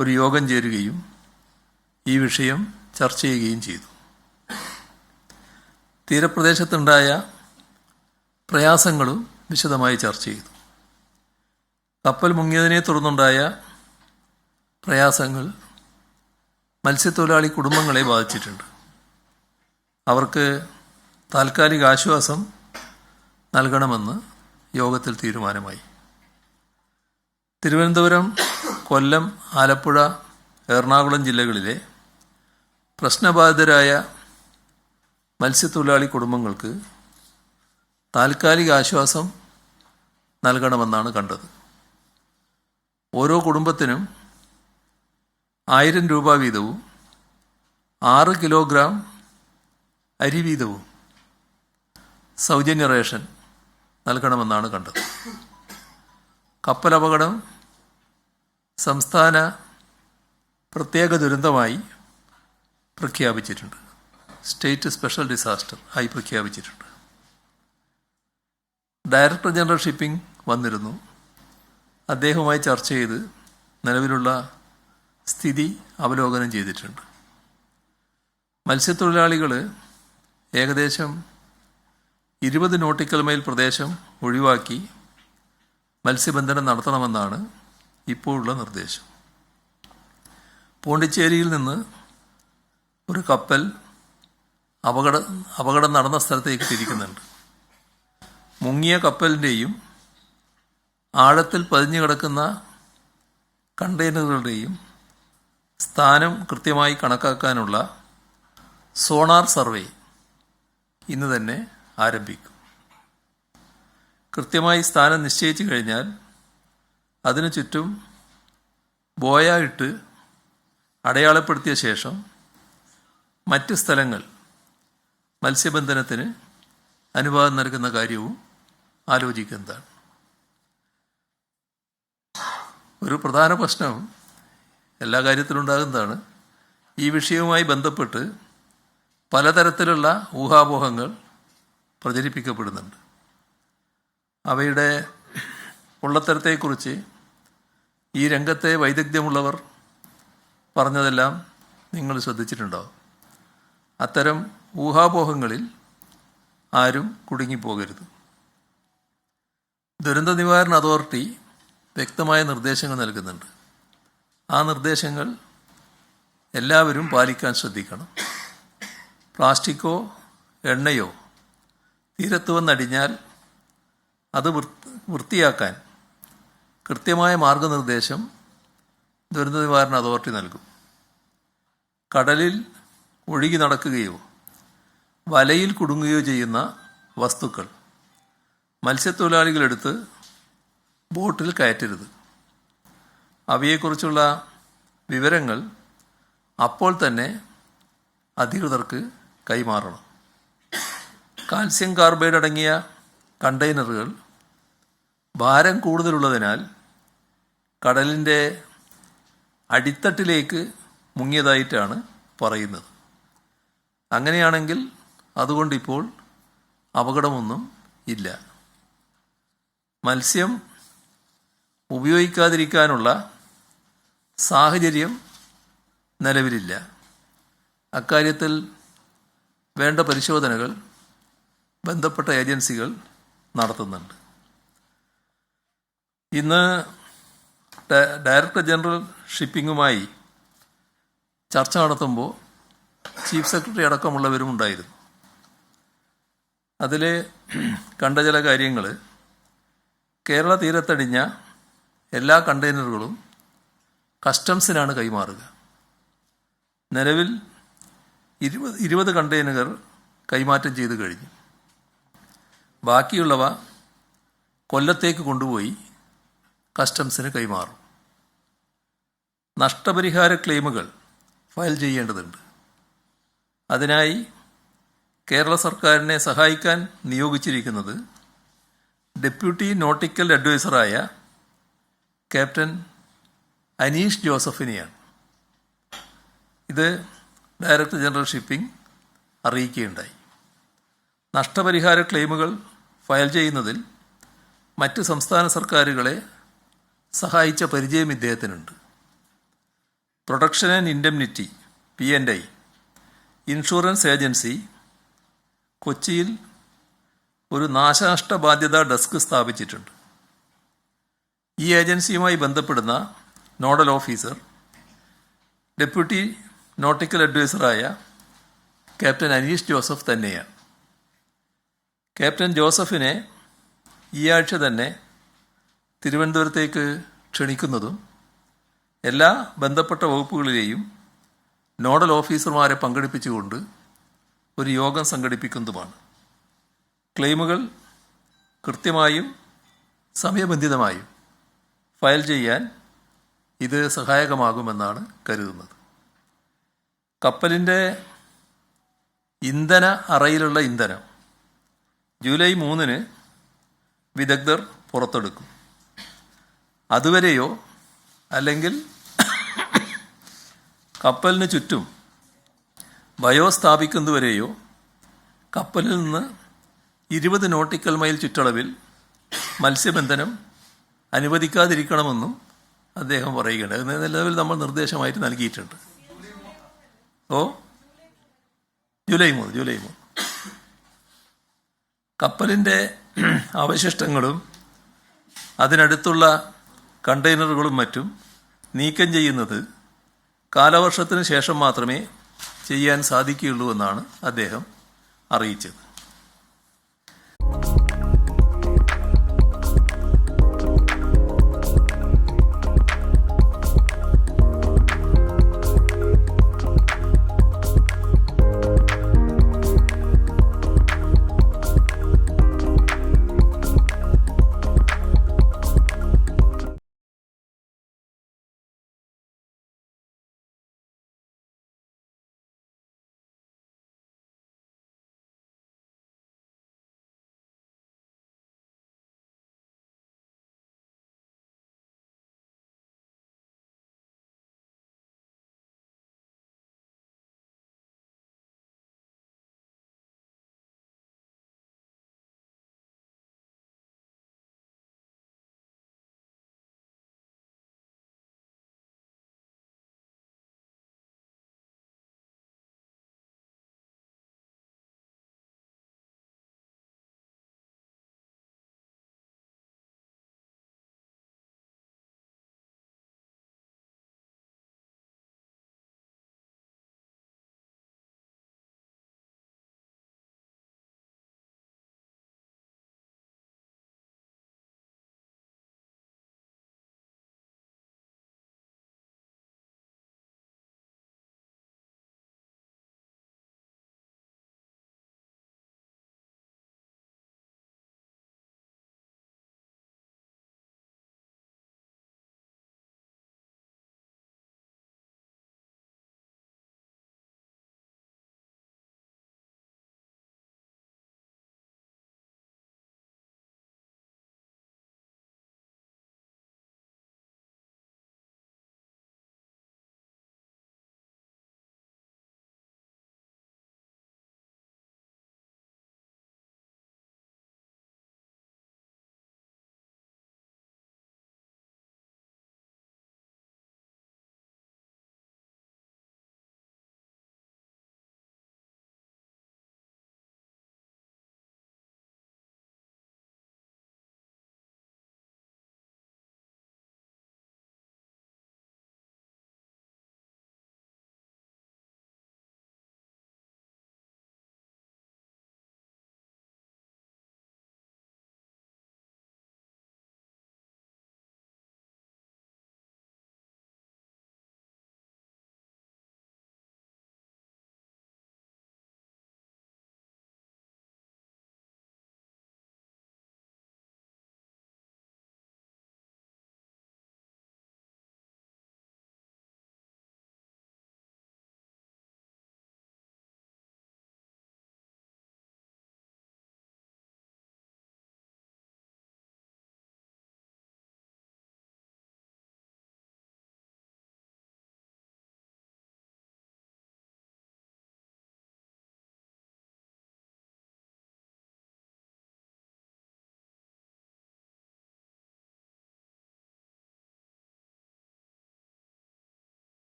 ഒരു യോഗം ചേരുകയും ഈ വിഷയം ചർച്ച ചെയ്യുകയും ചെയ്തു. തീരപ്രദേശത്തുണ്ടായ പ്രയാസങ്ങളും വിശദമായി ചർച്ച ചെയ്തു. കപ്പൽ മുങ്ങിയതിനെ തുടർന്നുണ്ടായ പ്രയാസങ്ങൾ മത്സ്യത്തൊഴിലാളി കുടുംബങ്ങളെ ബാധിച്ചിട്ടുണ്ട്. അവർക്ക് താൽക്കാലിക ആശ്വാസം നൽകണമെന്ന് യോഗത്തിൽ തീരുമാനമായി. തിരുവനന്തപുരം, കൊല്ലം, ആലപ്പുഴ, എറണാകുളം ജില്ലകളിലെ പ്രശ്നബാധിതരായ മത്സ്യത്തൊഴിലാളി കുടുംബങ്ങൾക്ക് താൽക്കാലിക ആശ്വാസം നൽകണമെന്നാണ് കണ്ടത്. ഓരോ കുടുംബത്തിനും 1000 രൂപ വീതവും 6 കിലോഗ്രാം അരി വീതവും സൗജന്യ റേഷൻ നൽകണമെന്നാണ് കണ്ടത്. കപ്പലപകടം സംസ്ഥാന പ്രത്യേക ദുരന്തമായി പ്രഖ്യാപിച്ചിട്ടുണ്ട്. സ്റ്റേറ്റ് സ്പെഷ്യൽ ഡിസാസ്റ്റർ ആയി പ്രഖ്യാപിച്ചിട്ടുണ്ട്. ഡയറക്ടർ ജനറൽ ഷിപ്പിംഗ് വന്നിരുന്നു. അദ്ദേഹവുമായി ചർച്ച ചെയ്ത് നിലവിലുള്ള സ്ഥിതി അവലോകനം ചെയ്തിട്ടുണ്ട്. മത്സ്യത്തൊഴിലാളികൾ ഏകദേശം 20 നോട്ടിക്കൽ മൈൽ പ്രദേശം ഒഴിവാക്കി മത്സ്യബന്ധനം നടത്തണമെന്നാണ് ഇപ്പോഴുള്ള നിർദ്ദേശം. പോണ്ടിച്ചേരിയിൽ നിന്ന് ഒരു കപ്പൽ അപകടം നടന്ന സ്ഥലത്തേക്ക് തിരിക്കുന്നുണ്ട്. മുങ്ങിയ കപ്പലിൻ്റെയും ആഴത്തിൽ പതിഞ്ഞു കിടക്കുന്ന കണ്ടെയ്നറുകളുടെയും സ്ഥാനം കൃത്യമായി കണക്കാക്കാനുള്ള സോണാർ സർവേ ഇന്ന് തന്നെ ആരംഭിക്കും. കൃത്യമായി സ്ഥാനം നിശ്ചയിച്ചു കഴിഞ്ഞാൽ അതിനു ചുറ്റും ബോയ ഇട്ട് അടയാളപ്പെടുത്തിയ ശേഷം മറ്റ് സ്ഥലങ്ങൾ മത്സ്യബന്ധനത്തിന് അനുവാദം നൽകുന്ന കാര്യവും ആലോചിക്കുന്നതാണ്. ഒരു പ്രധാന പ്രശ്നം എല്ലാ കാര്യത്തിലും ഉണ്ടാകുന്നതാണ്. ഈ വിഷയവുമായി ബന്ധപ്പെട്ട് പലതരത്തിലുള്ള ഊഹാപോഹങ്ങൾ പ്രചരിപ്പിക്കപ്പെടുന്നുണ്ട്. അവയുടെ പൊള്ളത്തരത്തെക്കുറിച്ച് ഈ രംഗത്തെ വൈദഗ്ധ്യമുള്ളവർ പറഞ്ഞതെല്ലാം നിങ്ങൾ ശ്രദ്ധിച്ചിട്ടുണ്ടാവും. അത്തരം ഊഹാപോഹങ്ങളിൽ ആരും കുടുങ്ങിപ്പോകരുത്. ദുരന്ത നിവാരണ അതോറിറ്റി വ്യക്തമായ നിർദ്ദേശങ്ങൾ നൽകുന്നുണ്ട്. ആ നിർദ്ദേശങ്ങൾ എല്ലാവരും പാലിക്കാൻ ശ്രദ്ധിക്കണം. പ്ലാസ്റ്റിക്കോ എണ്ണയോ തീരത്ത് വന്നടിഞ്ഞാൽ അത് വൃത്തിയാക്കാൻ കൃത്യമായ മാർഗനിർദ്ദേശം ദുരന്ത നിവാരണ അതോറിറ്റി നൽകും. കടലിൽ ഒഴുകി നടക്കുകയോ വലയിൽ കുടുങ്ങുകയോ ചെയ്യുന്ന വസ്തുക്കൾ മത്സ്യത്തൊഴിലാളികളെടുത്ത് ബോട്ടിൽ കയറ്റരുത്. അവയെക്കുറിച്ചുള്ള വിവരങ്ങൾ അപ്പോൾ തന്നെ അധികൃതർക്ക് കൈമാറണം. കാൽസ്യം കാർബൈഡ് അടങ്ങിയ കണ്ടെയ്നറുകൾ ഭാരം കൂടുതലുള്ളതിനാൽ കടലിൻ്റെ അടിത്തട്ടിലേക്ക് മുങ്ങിയതായിട്ടാണ് പറയുന്നത്. അങ്ങനെയാണെങ്കിൽ അതുകൊണ്ടിപ്പോൾ അപകടമൊന്നും ഇല്ല. മത്സ്യം ഉപയോഗിക്കാതിരിക്കാനുള്ള സാഹചര്യം നിലവിലില്ല. അക്കാര്യത്തിൽ വേണ്ട പരിശോധനകൾ ബന്ധപ്പെട്ട ഏജൻസികൾ നടത്തുന്നുണ്ട്. ഇന്ന് ഡയറക്ടർ ജനറൽ ഷിപ്പിങ്ങുമായി ചർച്ച നടത്തുമ്പോൾ ചീഫ് സെക്രട്ടറി അടക്കമുള്ളവരും ഉണ്ടായിരുന്നു. അതിൽ കണ്ട ചില കാര്യങ്ങൾ, കേരള തീരത്തടിഞ്ഞ എല്ലാ കണ്ടെയ്നറുകളും കസ്റ്റംസിനാണ് കൈമാറുക. നിലവിൽ 20 കണ്ടെയ്നറുകൾ കൈമാറ്റം ചെയ്തു കഴിഞ്ഞു. ബാക്കിയുള്ളവ കൊല്ലത്തേക്ക് കൊണ്ടുപോയി കസ്റ്റംസിന് കൈമാറും. നഷ്ടപരിഹാര ക്ലെയിമുകൾ ഫയൽ ചെയ്യേണ്ടതുണ്ട്. അതിനായി കേരള സർക്കാരിനെ സഹായിക്കാൻ നിയോഗിച്ചിരിക്കുന്നത് ഡെപ്യൂട്ടി നോട്ടിക്കൽ അഡ്വൈസറായ ക്യാപ്റ്റൻ അനീഷ് ജോസഫിനെയാണ്. ഇത് ഡയറക്ടർ ജനറൽ ഷിപ്പിംഗ് അറിയിക്കുകയുണ്ടായി. നഷ്ടപരിഹാര ക്ലെയിമുകൾ ഫയൽ ചെയ്യുന്നതിൽ മറ്റ് സംസ്ഥാന സർക്കാരുകളെ സഹായിച്ച പരിചയം ഇദ്ദേഹത്തിനുണ്ട്. Protection and indemnity P&I insurance agency കൊച്ചിയിൽ ഒരു നാശനഷ്ട ബാധ്യതാ ഡെസ്ക് സ്ഥാപിച്ചിട്ടുണ്ട്. ഈ ഏജൻസിയുമായി ബന്ധപ്പെടുന്ന നോഡൽ ഓഫീസർ ഡെപ്യൂട്ടി നോട്ടിക്കൽ അഡ്വൈസറായ ക്യാപ്റ്റൻ അനീഷ് ജോസഫ് തന്നെയാണ്. ക്യാപ്റ്റൻ ജോസഫിനെ ഈ ആഴ്ച തന്നെ തിരുവനന്തപുരത്തേക്ക് ക്ഷണിക്കുന്നതും എല്ലാ ബന്ധപ്പെട്ട വകുപ്പുകളിലെയും നോഡൽ ഓഫീസർമാരെ പങ്കെടുപ്പിച്ചുകൊണ്ട് ഒരു യോഗം സംഘടിപ്പിക്കുന്നതുമാണ്. ക്ലെയിമുകൾ കൃത്യമായും സമയബന്ധിതമായും ഫയൽ ചെയ്യാൻ ഇത് സഹായകമാകുമെന്നാണ് കരുതുന്നത്. കപ്പലിൻ്റെ ഇന്ധന അറയിലുള്ള ഇന്ധനം ജൂലൈ 3 വിദഗ്ധർ പുറത്തെടുക്കും. അതുവരെയോ അല്ലെങ്കിൽ കപ്പലിന് ചുറ്റും ബയോ സ്ഥാപിക്കുന്നതുവരെയോ കപ്പലിൽ നിന്ന് 20 നോട്ടിക്കൽ മൈൽ ചുറ്റളവിൽ മത്സ്യബന്ധനം അനുവദിക്കാതിരിക്കണമെന്നും അദ്ദേഹം പറയുകയാണ്. അത് നിലവിൽ നമ്മൾ നിർദ്ദേശമായിട്ട് നൽകിയിട്ടുണ്ട്. ജൂലൈ 3 കപ്പലിൻ്റെ അവശിഷ്ടങ്ങളും അതിനടുത്തുള്ള കണ്ടെയ്നറുകളും മറ്റും നീക്കം ചെയ്യുന്നത് കാലവർഷത്തിന് ശേഷം മാത്രമേ ചെയ്യാൻ സാധിക്കുകയുള്ളൂ എന്നാണ് അദ്ദേഹം അറിയിച്ചത്.